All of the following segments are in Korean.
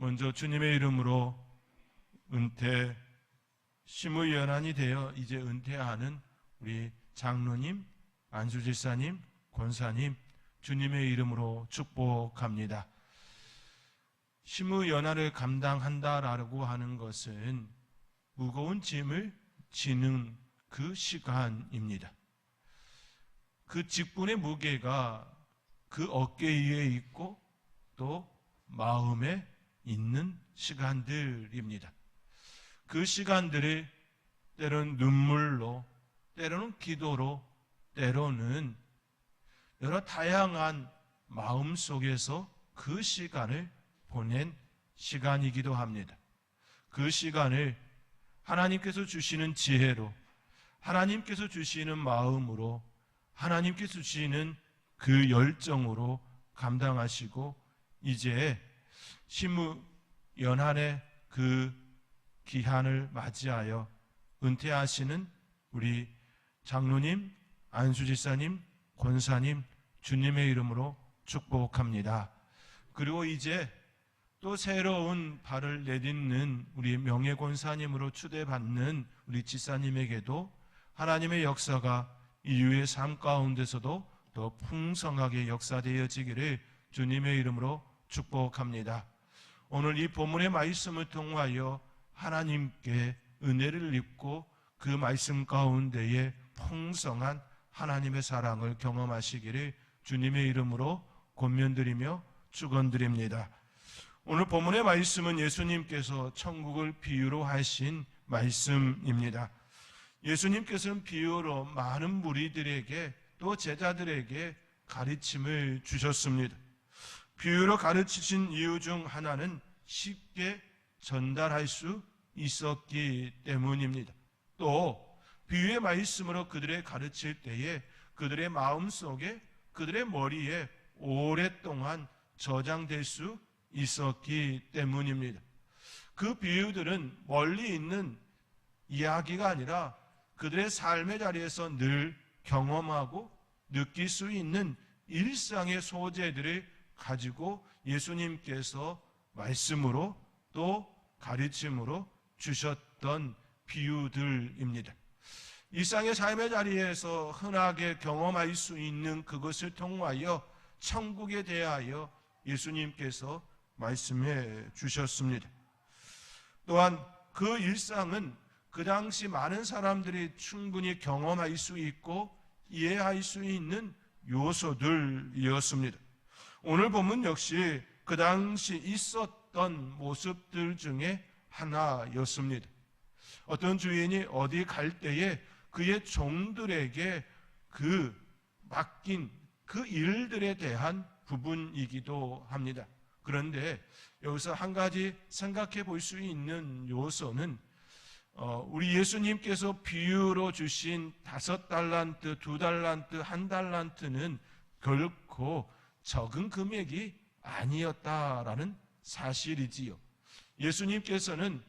먼저 주님의 이름으로 은퇴 심의연한이 되어 이제 은퇴하는 우리 장로님, 안수집사님, 권사님 주님의 이름으로 축복합니다. 심의연한을 감당한다라고 하는 것은 무거운 짐을 지는 그 시간입니다. 그 직분의 무게가 그 어깨 위에 있고 또 마음에 있는 시간들입니다. 그 시간들을 때로는 눈물로, 때로는 기도로, 때로는 여러 다양한 마음 속에서 그 시간을 보낸 시간이기도 합니다. 그 시간을 하나님께서 주시는 지혜로, 하나님께서 주시는 마음으로, 하나님께서 주시는 그 열정으로 감당하시고 이제 심의연한의 그 기한을 맞이하여 은퇴하시는 우리 장로님, 안수집사님, 권사님 주님의 이름으로 축복합니다. 그리고 이제 또 새로운 발을 내딛는 우리 명예권사님으로 추대받는 우리 지사님에게도 하나님의 역사가 이후의 삶 가운데서도 더 풍성하게 역사되어지기를 주님의 이름으로 축복합니다. 오늘 이 본문의 말씀을 통하여 하나님께 은혜를 입고 그 말씀 가운데에 풍성한 하나님의 사랑을 경험하시기를 주님의 이름으로 권면드리며 축원드립니다. 오늘 본문의 말씀은 예수님께서 천국을 비유로 하신 말씀입니다. 예수님께서는 비유로 많은 무리들에게 또 제자들에게 가르침을 주셨습니다. 비유로 가르치신 이유 중 하나는 쉽게 전달할 수 있었기 때문입니다. 또 비유의 말씀으로 그들의 가르칠 때에 그들의 마음속에, 그들의 머리에 오랫동안 저장될 수 있었기 때문입니다. 그 비유들은 멀리 있는 이야기가 아니라 그들의 삶의 자리에서 늘 경험하고 느낄 수 있는 일상의 소재들을 가지고 예수님께서 말씀으로 또 가르침으로 주셨던 비유들입니다. 일상의 삶의 자리에서 흔하게 경험할 수 있는 그것을 통하여 천국에 대하여 예수님께서 말씀해 주셨습니다. 또한 그 일상은 그 당시 많은 사람들이 충분히 경험할 수 있고 이해할 수 있는 요소들이었습니다. 오늘 본문 역시 그 당시 있었던 모습들 중에 하나였습니다. 어떤 주인이 어디 갈 때에 그의 종들에게 그 맡긴 그 일들에 대한 부분이기도 합니다. 그런데 여기서 한 가지 생각해 볼 수 있는 요소는 우리 예수님께서 비유로 주신 5달란트, 2달란트, 1달란트는 결코 적은 금액이 아니었다라는 사실이지요. 예수님께서는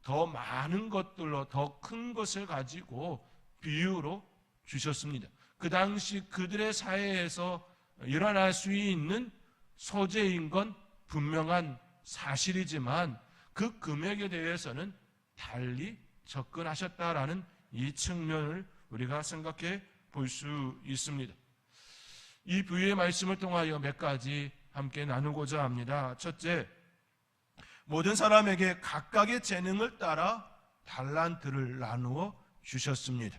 더 많은 것들로 더 큰 것을 가지고 비유로 주셨습니다. 그 당시 그들의 사회에서 일어날 수 있는 소재인 건 분명한 사실이지만 그 금액에 대해서는 달리 접근하셨다라는 이 측면을 우리가 생각해 볼 수 있습니다. 이 비유의 말씀을 통하여 몇 가지 함께 나누고자 합니다. 첫째, 모든 사람에게 각각의 재능을 따라 달란트를 나누어 주셨습니다.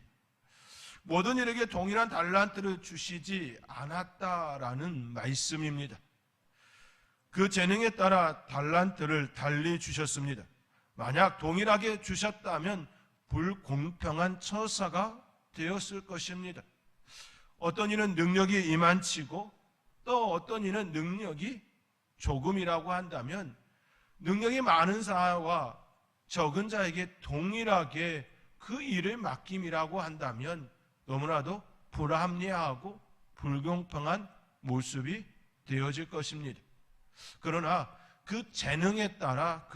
모든 일에게 동일한 달란트를 주시지 않았다라는 말씀입니다. 그 재능에 따라 달란트를 달리 주셨습니다. 만약 동일하게 주셨다면 불공평한 처사가 되었을 것입니다. 어떤 이는 능력이 이만치고 또 어떤 이는 능력이 조금이라고 한다면 능력이 많은 자와 적은 자에게 동일하게 그 일을 맡김이라고 한다면 너무나도 불합리하고 불공평한 모습이 되어질 것입니다. 그러나 그 재능에 따라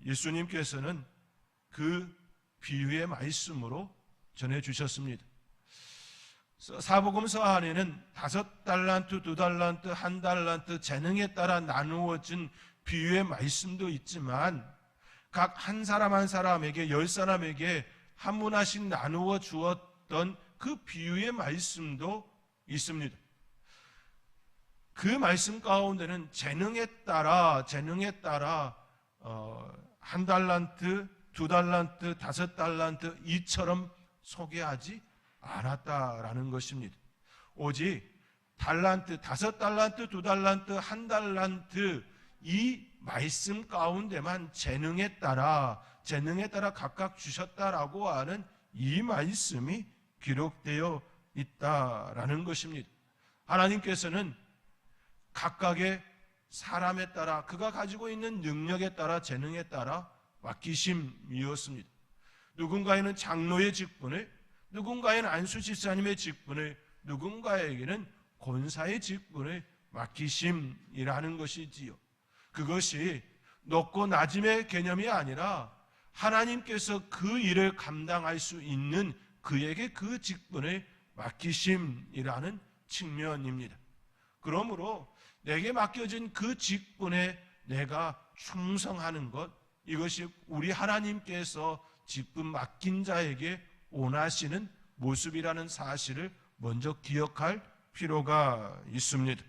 예수님께서는 그 비유의 말씀으로 전해주셨습니다. 사복음서 안에는 5달란트, 2달란트, 1달란트 재능에 따라 나누어진 비유의 말씀도 있지만 각 한 사람 한 사람에게 10사람에게 한 문화씩 나누어 주었던 그 비유의 말씀도 있습니다. 그 말씀 가운데는 재능에 따라 1달란트, 2달란트, 5달란트 이처럼 소개하지 않았다라는 것입니다. 오직 달란트, 5달란트, 2달란트, 1달란트 이 말씀 가운데만 재능에 따라 각각 주셨다라고 하는 이 말씀이 기록되어 있다라는 것입니다. 하나님께서는 각각의 사람에 따라 그가 가지고 있는 능력에 따라 재능에 따라 맡기심이었습니다. 누군가에는 장로의 직분을, 누군가에는 안수집사님의 직분을, 누군가에게는 권사의 직분을 맡기심이라는 것이지요. 그것이 높고 낮음의 개념이 아니라 하나님께서 그 일을 감당할 수 있는 그에게 그 직분을 맡기심이라는 측면입니다. 그러므로 내게 맡겨진 그 직분에 내가 충성하는 것, 이것이 우리 하나님께서 직분 맡긴 자에게 원하시는 모습이라는 사실을 먼저 기억할 필요가 있습니다.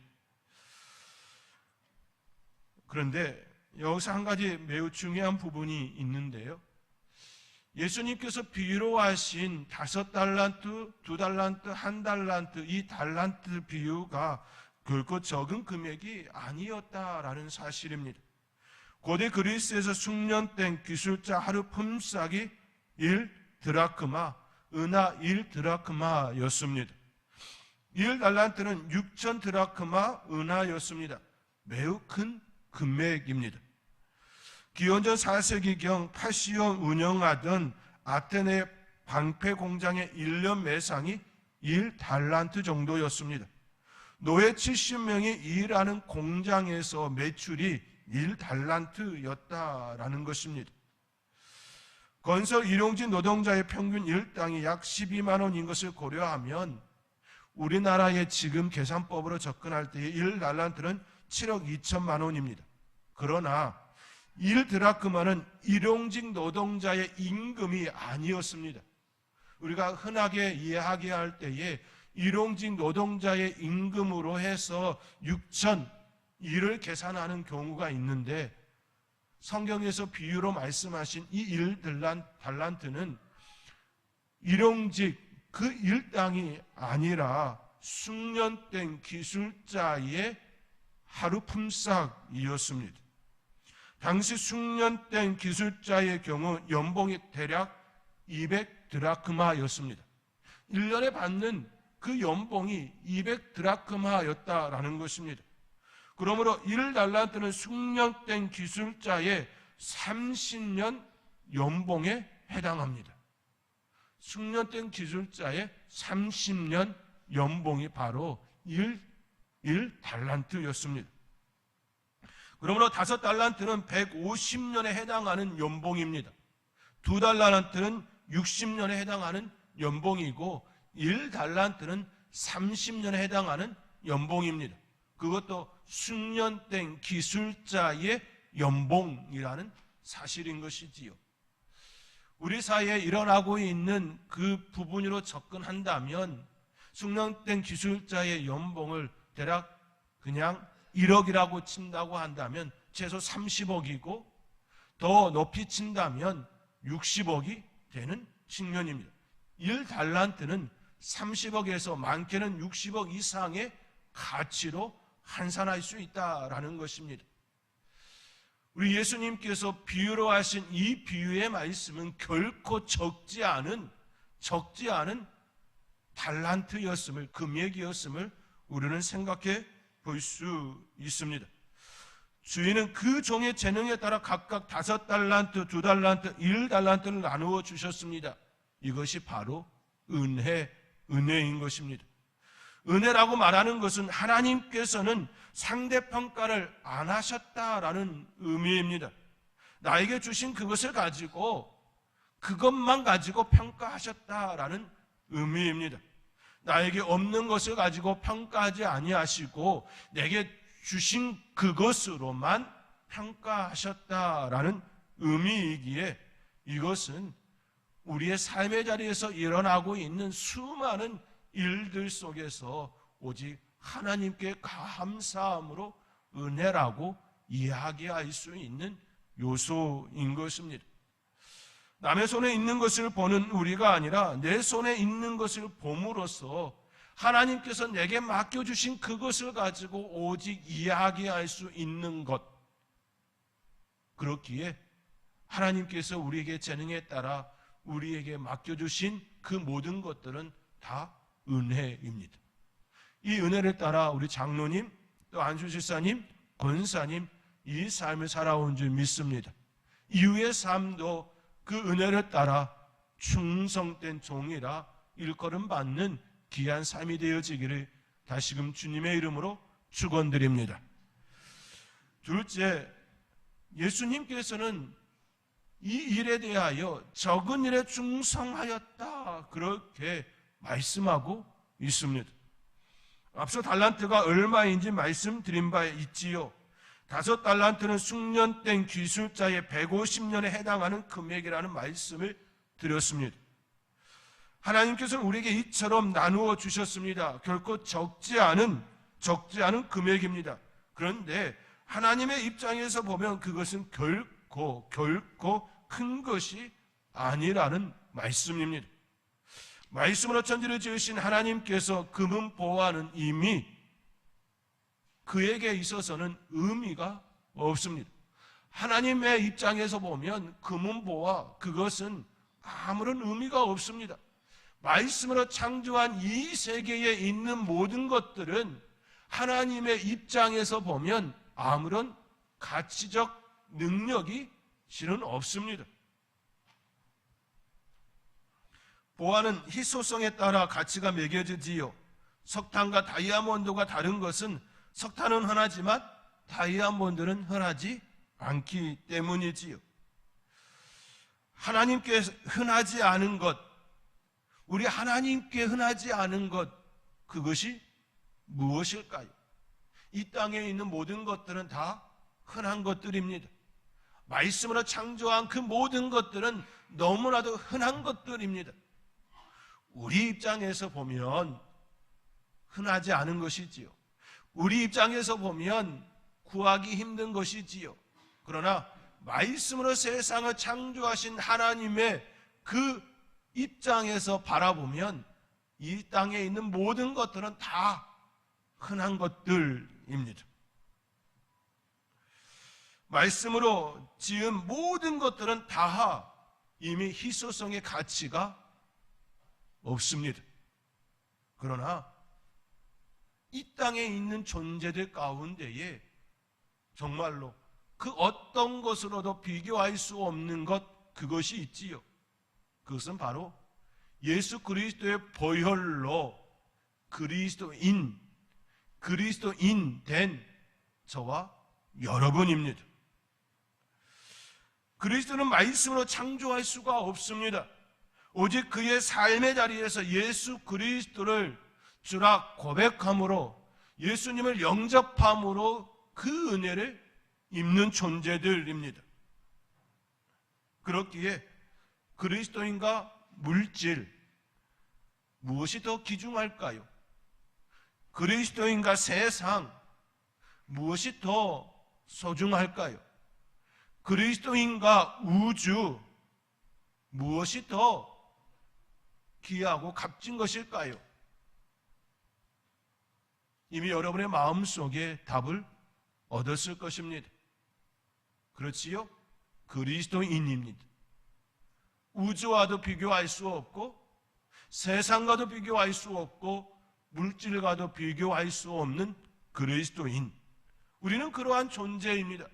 그런데 여기서 한 가지 매우 중요한 부분이 있는데요. 예수님께서 비유로 하신 5달란트, 2달란트, 1달란트 이 달란트 비유가 결코 적은 금액이 아니었다라는 사실입니다. 고대 그리스에서 숙련된 기술자 하루 품삯이 1드라크마, 은하 1드라크마였습니다. 1달란트는 6,000드라크마 은하였습니다. 매우 큰 금액입니다. 기원전 4세기경 파시온 운영하던 아테네 방패 공장의 1년 매상이 1달란트 정도였습니다. 노예 70명이 일하는 공장에서 매출이 1달란트였다라는 것입니다. 건설 일용직 노동자의 평균 일당이 약 12만 원인 것을 고려하면 우리나라의 지금 계산법으로 접근할 때의 1달란트는 7억 2천만 원입니다. 그러나 1드라크마는 일용직 노동자의 임금이 아니었습니다. 우리가 흔하게 이해하게 할 때에 일용직 노동자의 임금으로 해서 6천 이를 계산하는 경우가 있는데 성경에서 비유로 말씀하신 이 1달란트는 일용직 그 일당이 아니라 숙련된 기술자의 하루 품삯이었습니다. 당시 숙련된 기술자의 경우 연봉이 대략 200드라크마였습니다. 1년에 받는 그 연봉이 200드라크마였다라는 것입니다. 그러므로 1달란트는 숙련된 기술자의 30년 연봉에 해당합니다. 숙련된 기술자의 30년 연봉이 바로 1달란트였습니다. 그러므로 5달란트는 150년에 해당하는 연봉입니다. 2달란트는 60년에 해당하는 연봉이고 1달란트는 30년에 해당하는 연봉입니다. 그것도 숙련된 기술자의 연봉이라는 사실인 것이지요. 우리 사회에 일어나고 있는 그 부분으로 접근한다면 숙련된 기술자의 연봉을 대략 그냥 1억이라고 친다고 한다면 최소 30억이고 더 높이 친다면 60억이 되는 측면입니다. 1달란트는 30억에서 많게는 60억 이상의 가치로 환산할 수 있다라는 것입니다. 우리 예수님께서 비유로 하신 이 비유의 말씀은 결코 적지 않은 달란트였음을, 금액이었음을 우리는 생각해 볼 수 있습니다. 주인은 그 종의 재능에 따라 각각 5달란트, 2달란트, 1달란트를 나누어 주셨습니다. 이것이 바로 은혜인 것입니다. 은혜라고 말하는 것은 하나님께서는 상대평가를 안 하셨다라는 의미입니다. 나에게 주신 그것을 가지고 그것만 가지고 평가하셨다라는 의미입니다. 나에게 없는 것을 가지고 평가하지 아니하시고 내게 주신 그것으로만 평가하셨다라는 의미이기에 이것은 우리의 삶의 자리에서 일어나고 있는 수많은 일들 속에서 오직 하나님께 감사함으로 은혜라고 이야기할 수 있는 요소인 것입니다. 남의 손에 있는 것을 보는 우리가 아니라 내 손에 있는 것을 봄으로써 하나님께서 내게 맡겨주신 그것을 가지고 오직 이야기할 수 있는 것, 그렇기에 하나님께서 우리에게 재능에 따라 우리에게 맡겨주신 그 모든 것들은 다 은혜입니다. 이 은혜를 따라 우리 장로님, 또 안수집사님, 권사님 이 삶을 살아온 줄 믿습니다. 이후의 삶도 그 은혜를 따라 충성된 종이라 일컬음 받는 귀한 삶이 되어지기를 다시금 주님의 이름으로 축원드립니다. 둘째, 예수님께서는 이 일에 대하여 적은 일에 충성하였다 그렇게 말씀하고 있습니다. 앞서 달란트가 얼마인지 말씀드린 바 있지요. 5달란트는 숙련된 기술자의 150년에 해당하는 금액이라는 말씀을 드렸습니다. 하나님께서는 우리에게 이처럼 나누어 주셨습니다. 결코 적지 않은 금액입니다. 그런데 하나님의 입장에서 보면 그것은 결코 큰 것이 아니라는 말씀입니다. 말씀으로 천지를 지으신 하나님께서 금은 보화는 이미 그에게 있어서는 의미가 없습니다. 하나님의 입장에서 보면 금은 보화 그것은 아무런 의미가 없습니다. 말씀으로 창조한 이 세계에 있는 모든 것들은 하나님의 입장에서 보면 아무런 가치적 능력이 실은 없습니다. 보화는 희소성에 따라 가치가 매겨지지요. 석탄과 다이아몬드가 다른 것은 석탄은 흔하지만 다이아몬드는 흔하지 않기 때문이지요. 하나님께 흔하지 않은 것, 우리 하나님께 흔하지 않은 것, 그것이 무엇일까요? 이 땅에 있는 모든 것들은 다 흔한 것들입니다. 말씀으로 창조한 그 모든 것들은 너무나도 흔한 것들입니다. 우리 입장에서 보면 흔하지 않은 것이지요. 우리 입장에서 보면 구하기 힘든 것이지요. 그러나 말씀으로 세상을 창조하신 하나님의 그 입장에서 바라보면 이 땅에 있는 모든 것들은 다 흔한 것들입니다. 말씀으로 지은 모든 것들은 다 이미 희소성의 가치가 없습니다. 그러나 이 땅에 있는 존재들 가운데에 정말로 그 어떤 것으로도 비교할 수 없는 것, 그것이 있지요. 그것은 바로 예수 그리스도의 보혈로 그리스도인 된 저와 여러분입니다. 그리스도는 말씀으로 창조할 수가 없습니다. 오직 그의 삶의 자리에서 예수 그리스도를 주라 고백함으로, 예수님을 영접함으로 그 은혜를 입는 존재들입니다. 그렇기에 그리스도인과 물질, 무엇이 더 귀중할까요? 그리스도인과 세상, 무엇이 더 소중할까요? 그리스도인과 우주, 무엇이 더 귀하고 값진 것일까요? 이미 여러분의 마음속에 답을 얻었을 것입니다. 그렇지요? 그리스도인입니다. 우주와도 비교할 수 없고 세상과도 비교할 수 없고 물질과도 비교할 수 없는 그리스도인, 우리는 그러한 존재입니다.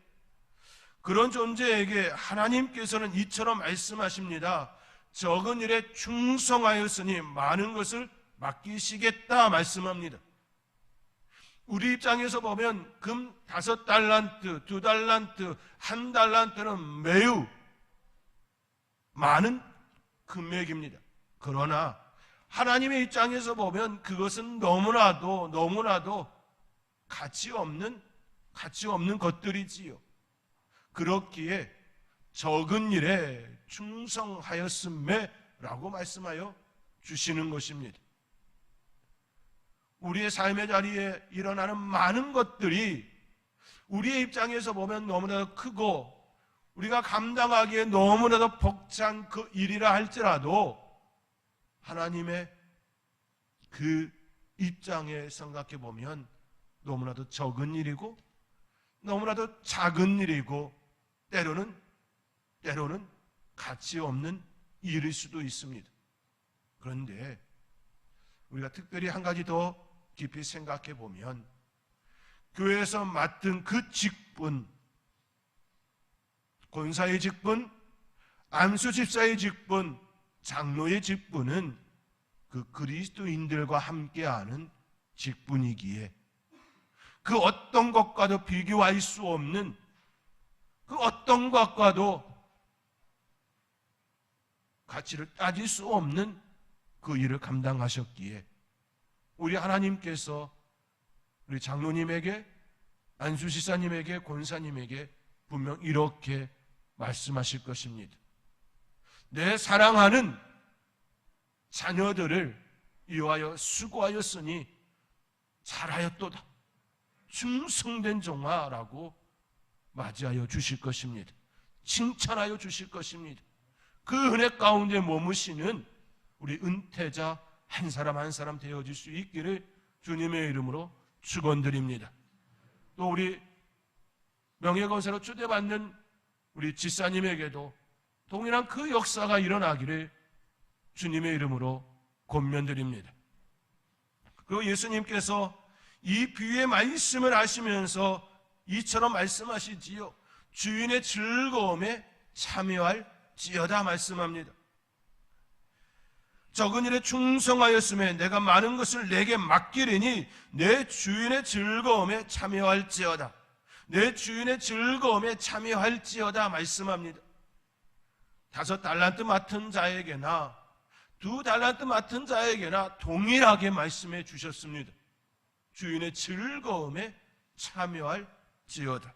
그런 존재에게 하나님께서는 이처럼 말씀하십니다. 적은 일에 충성하였으니 많은 것을 맡기시겠다 말씀합니다. 우리 입장에서 보면 금 5달란트, 2달란트, 1달란트는 매우 많은 금액입니다. 그러나 하나님의 입장에서 보면 그것은 너무나도 가치 없는 것들이지요. 그렇기에 적은 일에 충성하였음에라고 말씀하여 주시는 것입니다. 우리의 삶의 자리에 일어나는 많은 것들이 우리의 입장에서 보면 너무나도 크고 우리가 감당하기에 너무나도 벅찬 그 일이라 할지라도 하나님의 그 입장에 생각해 보면 너무나도 적은 일이고 너무나도 작은 일이고 때로는 가치 없는 일일 수도 있습니다. 그런데 우리가 특별히 한 가지 더 깊이 생각해 보면 교회에서 맡은 그 직분, 권사의 직분, 안수 집사의 직분, 장로의 직분은 그 그리스도인들과 함께하는 직분이기에 그 어떤 것과도 비교할 수 없는, 그 어떤 것과도 가치를 따질 수 없는 그 일을 감당하셨기에 우리 하나님께서 우리 장로님에게, 안수지사님에게, 권사님에게 분명 이렇게 말씀하실 것입니다. 내 사랑하는 자녀들을 위하여 수고하였으니 잘하였도다. 충성된 종아라고 맞이하여 주실 것입니다. 칭찬하여 주실 것입니다. 그 은혜 가운데 머무시는 우리 은퇴자 한 사람 한 사람 되어질 수 있기를 주님의 이름으로 축원드립니다. 또 우리 명예건사로 초대받는 우리 지사님에게도 동일한 그 역사가 일어나기를 주님의 이름으로 권면드립니다. 그리고 예수님께서 이 비유의 말씀을 하시면서 이처럼 말씀하시지요. 주인의 즐거움에 참여할지어다 말씀합니다. 적은 일에 충성하였음에 내가 많은 것을 내게 맡기리니 내 주인의 즐거움에 참여할지어다. 내 주인의 즐거움에 참여할지어다 말씀합니다. 5 달란트 맡은 자에게나 2 달란트 맡은 자에게나 동일하게 말씀해 주셨습니다. 주인의 즐거움에 참여할지어다.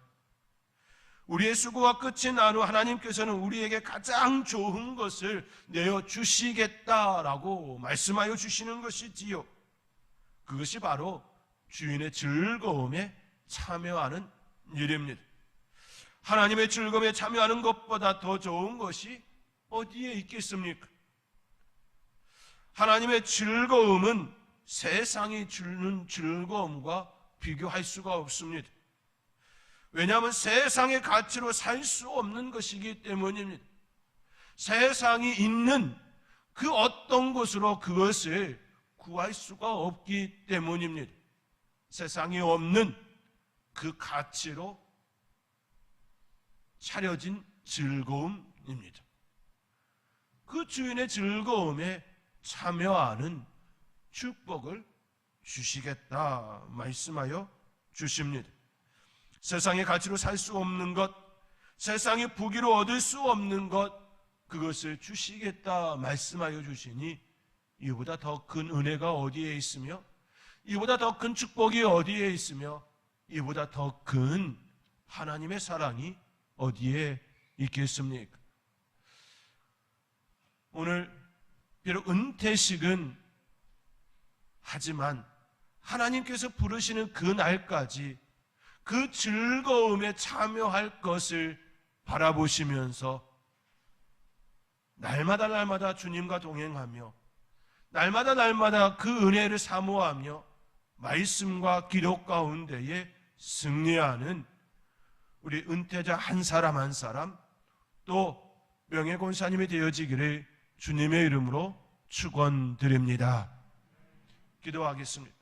우리의 수고가 끝이 난 후 하나님께서는 우리에게 가장 좋은 것을 내어주시겠다라고 말씀하여 주시는 것이지요. 그것이 바로 주인의 즐거움에 참여하는 일입니다. 하나님의 즐거움에 참여하는 것보다 더 좋은 것이 어디에 있겠습니까? 하나님의 즐거움은 세상이 주는 즐거움과 비교할 수가 없습니다. 왜냐하면 세상의 가치로 살 수 없는 것이기 때문입니다. 세상이 있는 그 어떤 곳으로 그것을 구할 수가 없기 때문입니다. 세상이 없는 그 가치로 차려진 즐거움입니다. 그 주인의 즐거움에 참여하는 축복을 주시겠다 말씀하여 주십니다. 세상의 가치로 살 수 없는 것, 세상의 부귀로 얻을 수 없는 것, 그것을 주시겠다 말씀하여 주시니 이보다 더 큰 은혜가 어디에 있으며 이보다 더 큰 축복이 어디에 있으며 이보다 더 큰 하나님의 사랑이 어디에 있겠습니까? 오늘 비록 은퇴식은 하지만 하나님께서 부르시는 그 날까지 그 즐거움에 참여할 것을 바라보시면서 날마다 주님과 동행하며 날마다 그 은혜를 사모하며 말씀과 기록 가운데에 승리하는 우리 은퇴자 한 사람 한 사람 또 명예권사님이 되어지기를 주님의 이름으로 축원드립니다. 기도하겠습니다.